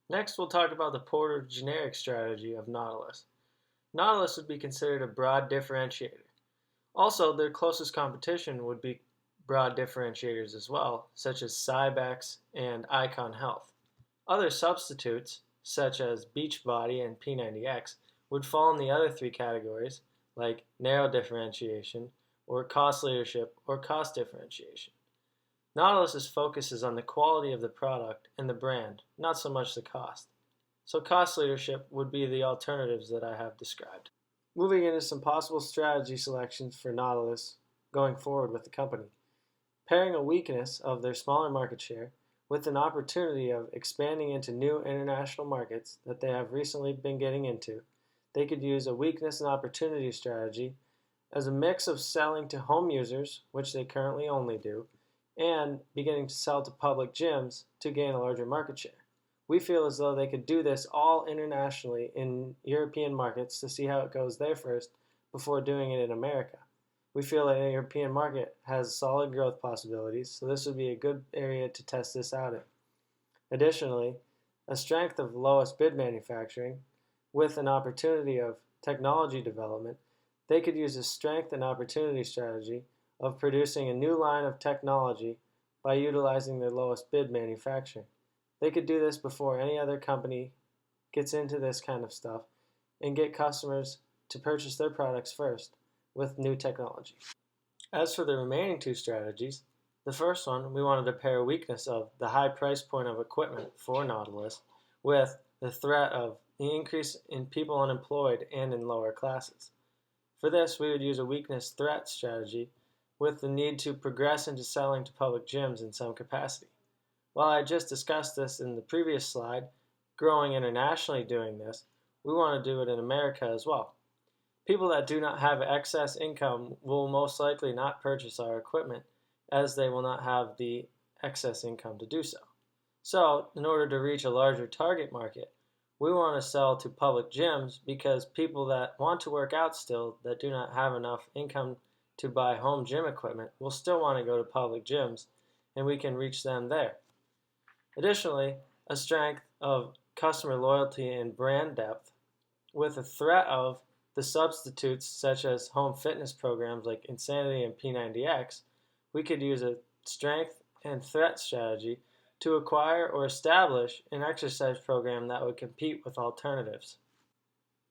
Next, we'll talk about the porter-generic strategy of Nautilus. Nautilus would be considered a broad differentiator. Also, their closest competition would be broad differentiators as well, such as Cybex and Icon Health. Other substitutes, such as Beachbody and P90X, would fall in the other three categories, like narrow differentiation, or cost leadership, or cost differentiation. Nautilus's focus is on the quality of the product and the brand, not so much the cost. So cost leadership would be the alternatives that I have described. Moving into some possible strategy selections for Nautilus going forward with the company. Pairing a weakness of their smaller market share with an opportunity of expanding into new international markets that they have recently been getting into, they could use a weakness and opportunity strategy as a mix of selling to home users, which they currently only do, and beginning to sell to public gyms to gain a larger market share. We feel as though they could do this all internationally in European markets to see how it goes there first before doing it in America. We feel that the European market has solid growth possibilities, so this would be a good area to test this out in. Additionally, a strength of lowest bid manufacturing with an opportunity of technology development, they could use a strength and opportunity strategy of producing a new line of technology by utilizing their lowest bid manufacturing. They could do this before any other company gets into this kind of stuff and get customers to purchase their products first with new technology. As for the remaining two strategies, the first one, we wanted to pair a weakness of the high price point of equipment for Nautilus with the threat of the increase in people unemployed and in lower classes. For this, we would use a weakness threat strategy with the need to progress into selling to public gyms in some capacity. While I just discussed this in the previous slide, growing internationally doing this, we want to do it in America as well. People that do not have excess income will most likely not purchase our equipment as they will not have the excess income to do so. So, in order to reach a larger target market, we want to sell to public gyms because people that want to work out still that do not have enough income to buy home gym equipment will still want to go to public gyms, and we can reach them there. Additionally, a strength of customer loyalty and brand depth with a threat of the substitutes such as home fitness programs like Insanity and P90X, we could use a strength and threat strategy to acquire or establish an exercise program that would compete with alternatives.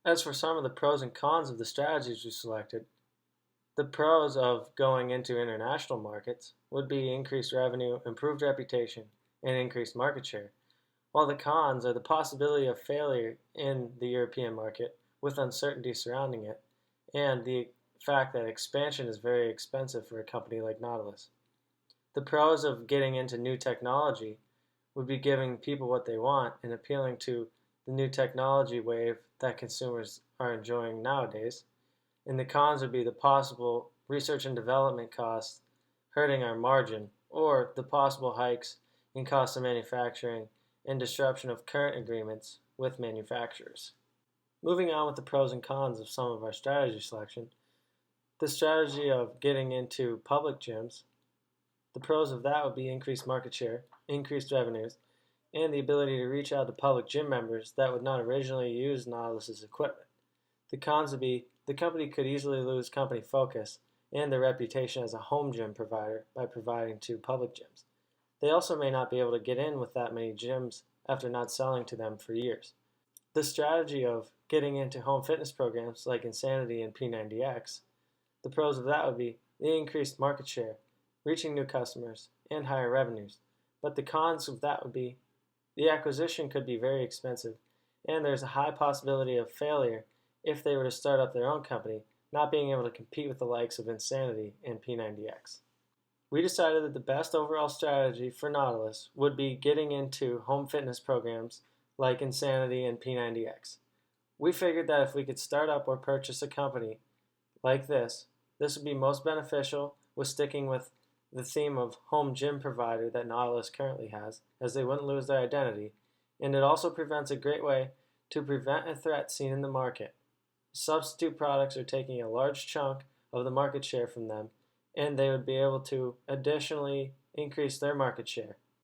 As for some of the pros and cons of the strategies we selected, the pros of going into international markets would be increased revenue, improved reputation, and increased market share, while the cons are the possibility of failure in the European market with uncertainty surrounding it, and the fact that expansion is very expensive for a company like Nautilus. The pros of getting into new technology would be giving people what they want and appealing to the new technology wave that consumers are enjoying nowadays. And the cons would be the possible research and development costs hurting our margin, or the possible hikes in cost of manufacturing and disruption of current agreements with manufacturers. Moving on with the pros and cons of some of our strategy selection, the strategy of getting into public gyms, the pros of that would be increased market share, increased revenues, and the ability to reach out to public gym members that would not originally use Nautilus's equipment. The cons would be the company could easily lose company focus and their reputation as a home gym provider by providing to public gyms. They also may not be able to get in with that many gyms after not selling to them for years. The strategy of getting into home fitness programs like Insanity and P90X, the pros of that would be the increased market share, reaching new customers, and higher revenues. But the cons of that would be the acquisition could be very expensive, and there's a high possibility of failure if they were to start up their own company, not being able to compete with the likes of Insanity and P90X. We decided that the best overall strategy for Nautilus would be getting into home fitness programs like Insanity and P90X. We figured that if we could start up or purchase a company like this would be most beneficial with sticking with the theme of home gym provider that Nautilus currently has, as they wouldn't lose their identity, and it also prevents a great way to prevent a threat seen in the market. Substitute products are taking a large chunk of the market share from them, and they would be able to additionally increase their market share.